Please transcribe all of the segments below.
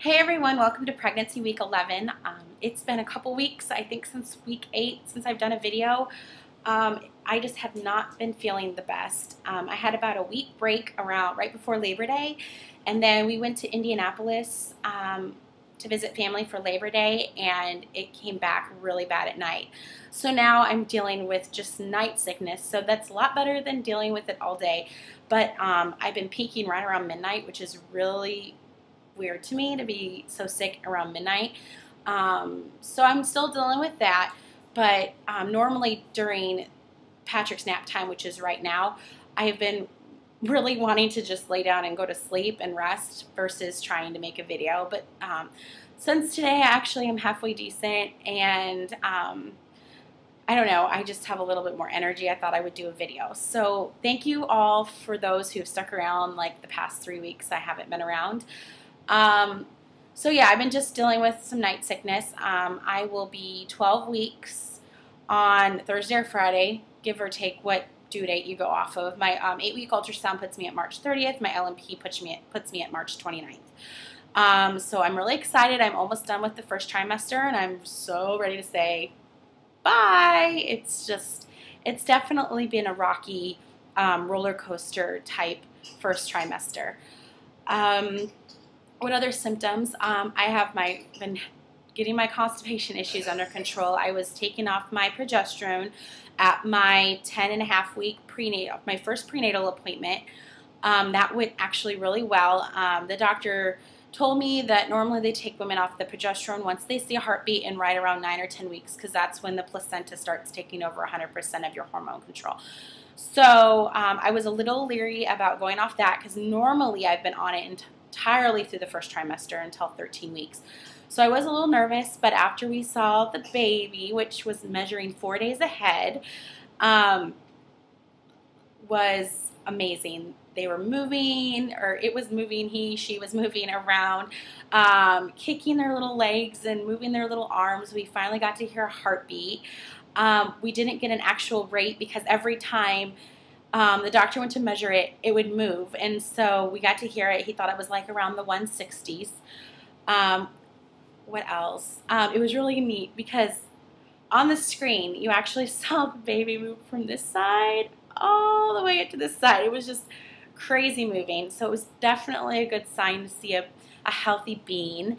Hey everyone, welcome to Pregnancy Week 11. It's been a couple weeks, I think since week 8, since I've done a video. I just have not been feeling the best. I had about a week break around right before Labor Day, and then we went to Indianapolis to visit family for Labor Day, and it came back really bad at night. So now I'm dealing with just night sickness, so that's a lot better than dealing with it all day. But I've been peaking right around midnight, which is really weird to me to be so sick around midnight. So I'm still dealing with that, but normally during Patrick's nap time, which is right now, I have been really wanting to just lay down and go to sleep and rest versus trying to make a video. But since today I actually am halfway decent, and I don't know, I just have a little bit more energy. I thought I would do a video. So thank you all for those who have stuck around like the past 3 weeks I haven't been around. So yeah, I've been just dealing with some night sickness. I will be 12 weeks on Thursday or Friday, give or take what due date you go off of. My 8-week ultrasound puts me at March 30th. My LMP puts me at March 29th. So I'm really excited. I'm almost done with the first trimester, and I'm so ready to say bye. It's definitely been a rocky roller coaster type first trimester. What other symptoms? I have been getting my constipation issues under control. I was taking off my progesterone at my 10.5-week prenatal, my first prenatal appointment. That went actually really well. The doctor told me that normally they take women off the progesterone once they see a heartbeat in right around 9 or 10 weeks, because that's when the placenta starts taking over 100% of your hormone control. So I was a little leery about going off that, because normally I've been on it entirely through the first trimester until 13 weeks. So I was a little nervous, but after we saw the baby, which was measuring 4 days ahead, was amazing. They were moving, or it was moving, she was moving around, kicking their little legs and moving their little arms. We finally got to hear a heartbeat. We didn't get an actual rate because every time the doctor went to measure it, it would move, and so we got to hear it. He thought it was like around the 160s. What else? It was really neat because on the screen you actually saw the baby move from this side all the way up to this side. It was just crazy moving, so it was definitely a good sign to see a healthy being.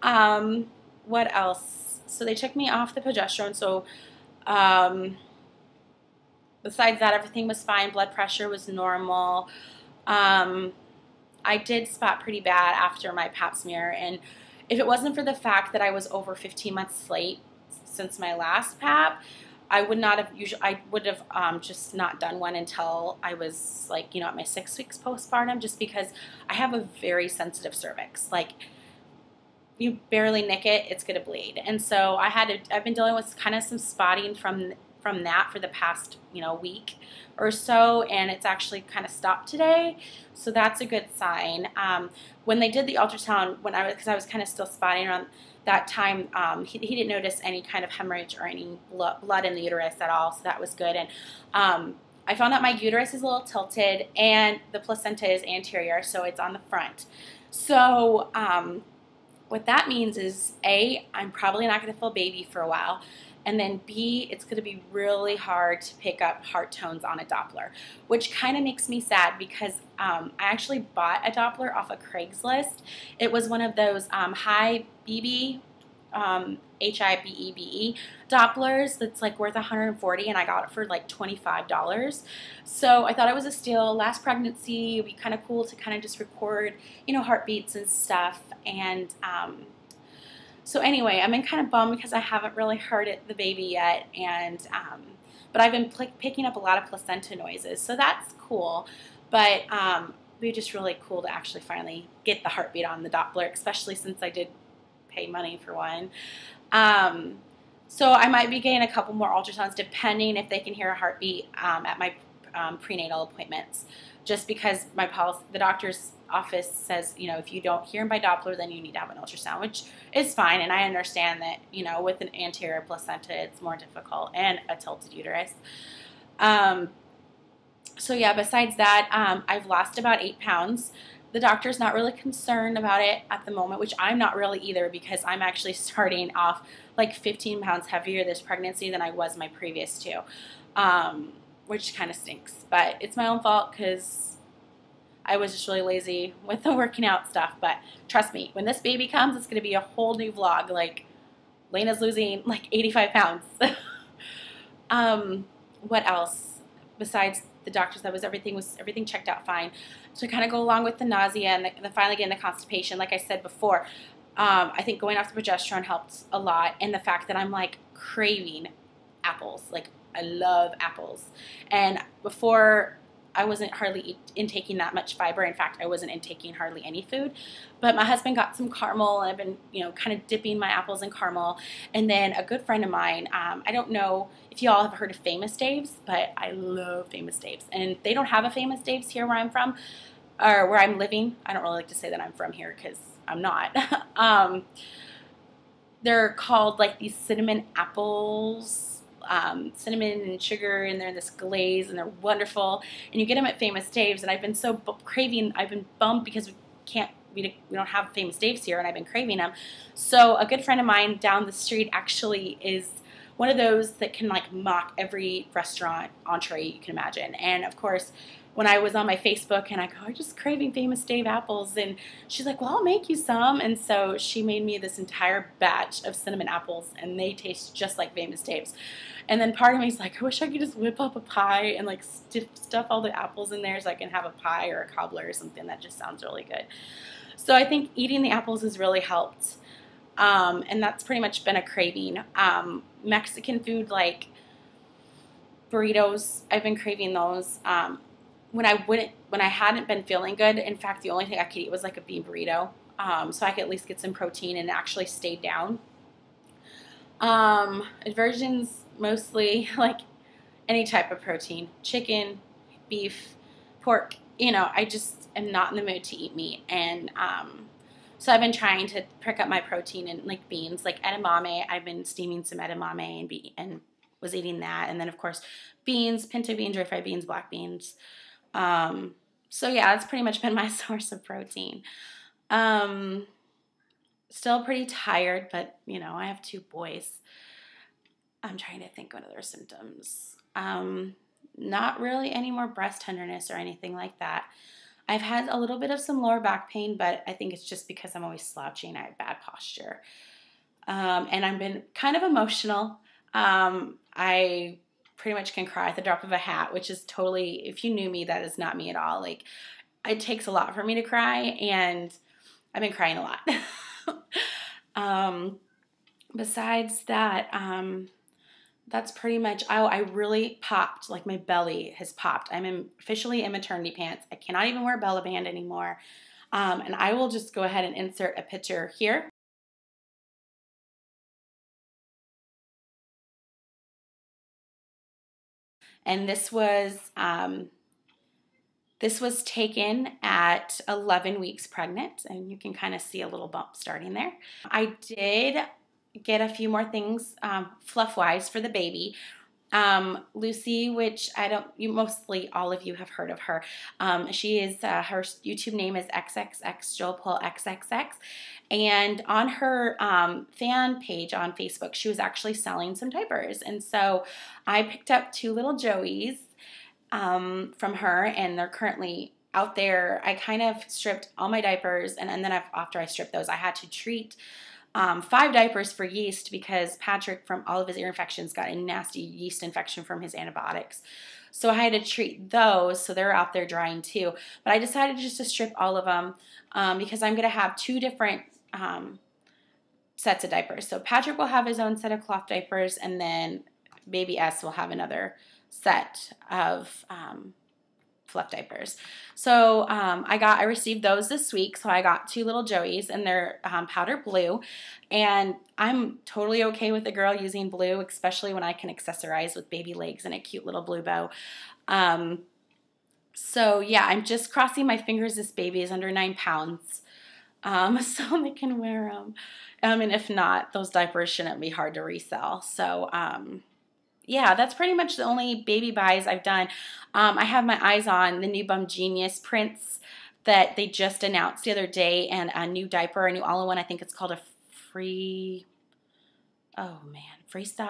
What else? So they took me off the progesterone, so besides that, everything was fine. Blood pressure was normal. I did spot pretty bad after my pap smear, and if it wasn't for the fact that I was over 15 months late since my last pap, I would have just not done one until I was like, at my 6 weeks postpartum, just because I have a very sensitive cervix. Like, you barely nick it, it's gonna bleed. And so I've been dealing with kind of some spotting from that for the past week or so, and it's actually kind of stopped today, so that's a good sign. When they did the ultrasound, because I was kind of still spotting around that time, he didn't notice any kind of hemorrhage or any blood in the uterus at all, so that was good. And I found out my uterus is a little tilted and the placenta is anterior, so it's on the front. So what that means is, A, I'm probably not going to feel baby for a while, and then B, it's going to be really hard to pick up heart tones on a Doppler, which kind of makes me sad because I actually bought a Doppler off of Craigslist. It was one of those high BB, HIBEBE Dopplers that's like worth $140, and I got it for like $25. So I thought it was a steal. Last pregnancy, it'd be kind of cool to kind of just record, heartbeats and stuff. And so anyway, I'm kind of bummed because I haven't really heard the baby yet, and but I've been picking up a lot of placenta noises, so that's cool. But it'd be just really cool to actually finally get the heartbeat on the Doppler, especially since I did pay money for one. So I might be getting a couple more ultrasounds depending if they can hear a heartbeat at my prenatal appointments, just because the doctor's office says, if you don't hear them by Doppler, then you need to have an ultrasound, which is fine, and I understand that, with an anterior placenta, it's more difficult, and a tilted uterus. So yeah, besides that, I've lost about 8 pounds. The doctor's not really concerned about it at the moment, which I'm not really either, because I'm actually starting off like 15 pounds heavier this pregnancy than I was my previous two, which kind of stinks. But it's my own fault because I was just really lazy with the working out stuff. But trust me, when this baby comes, it's going to be a whole new vlog. Like, Lena's losing like 85 pounds. What else? Besides the doctor said everything checked out fine. So kind of go along with the nausea and the finally getting the constipation. Like I said before, I think going off the progesterone helped a lot, and the fact that I'm like craving apples. Like, I love apples, and before I wasn't hardly intaking that much fiber. In fact, I wasn't intaking hardly any food. But my husband got some caramel, and I've been, kind of dipping my apples in caramel. And then a good friend of mine, I don't know if you all have heard of Famous Dave's, but I love Famous Dave's. And they don't have a Famous Dave's here where I'm from, or where I'm living. I don't really like to say that I'm from here because I'm not. They're called like these cinnamon apples. Cinnamon and sugar, and they're in this glaze, and they're wonderful. And you get them at Famous Dave's, and I've been so craving. I've been bummed because we don't have Famous Dave's here, and I've been craving them. So a good friend of mine down the street actually is one of those that can like mock every restaurant entree you can imagine. And of course, when I was on my Facebook and I go, I'm just craving Famous Dave apples, and she's like, well, I'll make you some. And so she made me this entire batch of cinnamon apples, and they taste just like Famous Dave's. And then part of me is like, I wish I could just whip up a pie and like stuff all the apples in there so I can have a pie or a cobbler or something. That just sounds really good. So I think eating the apples has really helped. And that's pretty much been a craving. Mexican food like burritos, I've been craving those. When I hadn't been feeling good, in fact, the only thing I could eat was like a bean burrito, so I could at least get some protein and actually stay down. Aversions, mostly like any type of protein, chicken, beef, pork. I just am not in the mood to eat meat, and so I've been trying to pick up my protein in like beans, like edamame. I've been steaming some edamame and was eating that, and then of course beans, pinto beans, refried beans, black beans. So yeah, that's pretty much been my source of protein. Still pretty tired, but I have two boys. I'm trying to think what other symptoms. Not really any more breast tenderness or anything like that. I've had a little bit of some lower back pain, but I think it's just because I'm always slouching. I have bad posture. And I've been kind of emotional. I pretty much can cry at the drop of a hat, which is totally, if you knew me, that is not me at all. Like, it takes a lot for me to cry, and I've been crying a lot. Besides that, that's pretty much, I really popped, like my belly has popped. I'm officially in maternity pants. I cannot even wear a belly band anymore. And I will just go ahead and insert a picture here. And this was taken at 11 weeks pregnant, and you can kind of see a little bump starting there. I did get a few more things fluff-wise for the baby. Lucy, which mostly all of you have heard of her. She is, her YouTube name is XXX Joel Paul XXX. And on her fan page on Facebook, she was actually selling some diapers. And so I picked up two little Joeys from her, and they're currently out there. I kind of stripped all my diapers, and then after I stripped those, I had to treat 5 diapers for yeast because Patrick, from all of his ear infections, got a nasty yeast infection from his antibiotics. So I had to treat those, so they're out there drying too. But I decided just to strip all of them because I'm going to have 2 different sets of diapers. So Patrick will have his own set of cloth diapers, and then baby S will have another set of fluff diapers. So I received those this week. So I got 2 little Joeys, and they're powder blue, and I'm totally okay with a girl using blue, especially when I can accessorize with baby legs and a cute little blue bow. So yeah, I'm just crossing my fingers this baby is under 9 pounds, so they can wear them. And if not, those diapers shouldn't be hard to resell. So yeah, that's pretty much the only baby buys I've done. I have my eyes on the new Bum Genius prints that they just announced the other day, and a new diaper, a new all-in-one. I think it's called a freestyle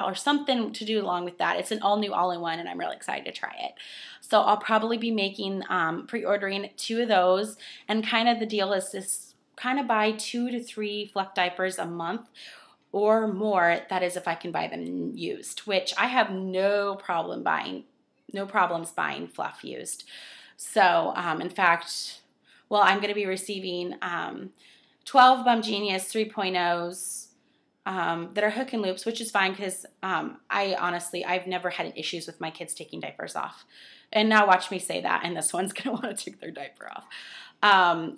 or something to do along with that. It's an all new all-in-one, and I'm really excited to try it. So I'll probably be making pre-ordering 2 of those, and kind of the deal is this kind of buy 2 to 3 fluff diapers a month or more. That is if I can buy them used, which I have no problems buying fluff used. So in fact, well, I'm going to be receiving 12 Bum Genius 3.0s that are hook and loops, which is fine because I've never had issues with my kids taking diapers off. And now watch me say that, and this one's going to want to take their diaper off.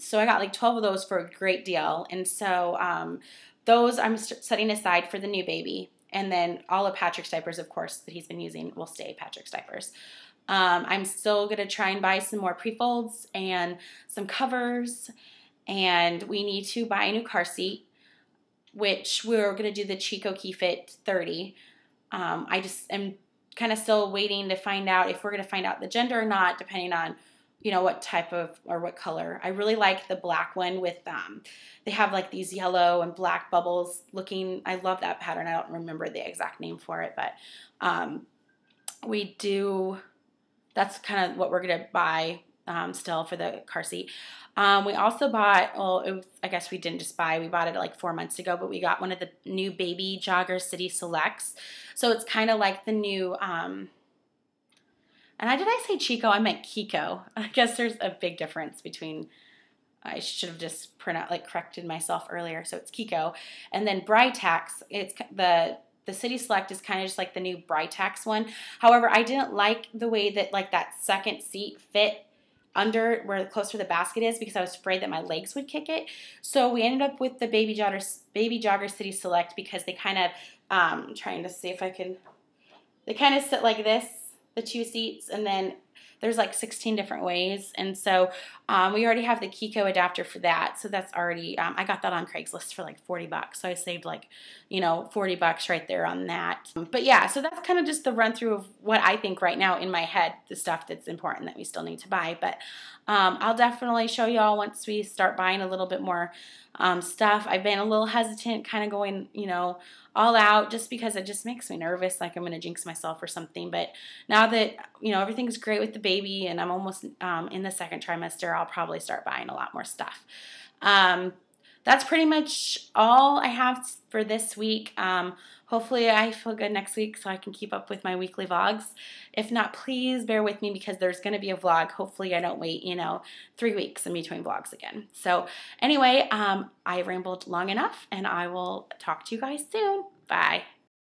So I got like 12 of those for a great deal. And so those I'm setting aside for the new baby. And then all of Patrick's diapers, of course, that he's been using will stay Patrick's diapers. I'm still going to try and buy some more pre-folds and some covers. And we need to buy a new car seat, which we're going to do the Chico Key Fit 30. I just am kind of still waiting to find out if we're going to find out the gender or not, depending on, you know, what type of or what color. I really like the black one with, they have like these yellow and black bubbles looking. I love that pattern. I don't remember the exact name for it, but that's kind of what we're going to buy still for the car seat. We also bought, I guess we didn't just buy, we bought it like 4 months ago, but we got one of the new Baby Jogger City Selects. So it's kind of like the new, and did I say Chico? I meant Kiko. I guess there's a big difference between, I should have just corrected myself earlier. So it's Kiko. And then Britax, it's the City Select is kind of just like the new Britax one. However, I didn't like the way that like that second seat fit under where close to the basket is, because I was afraid that my legs would kick it. So we ended up with the Baby Jogger City Select, because they kind of, trying to see if I can, they kind of sit like this, the 2 seats, and then there's like 16 different ways. And so we already have the Kiko adapter for that. So that's already, I got that on Craigslist for like $40. So I saved like, you know, $40 right there on that. But yeah, so that's kind of just the run through of what I think right now in my head, the stuff that's important that we still need to buy. But I'll definitely show y'all once we start buying a little bit more stuff. I've been a little hesitant, kind of going, you know, all out, just because it just makes me nervous, like I'm going to jinx myself or something. But now that, you know, everything's great with the baby and I'm almost in the 2nd trimester, I'll probably start buying a lot more stuff. That's pretty much all I have for this week. Hopefully I feel good next week so I can keep up with my weekly vlogs. If not, please bear with me, because there's going to be a vlog. Hopefully I don't wait, you know, 3 weeks in between vlogs again. So anyway, I rambled long enough, and I will talk to you guys soon. Bye.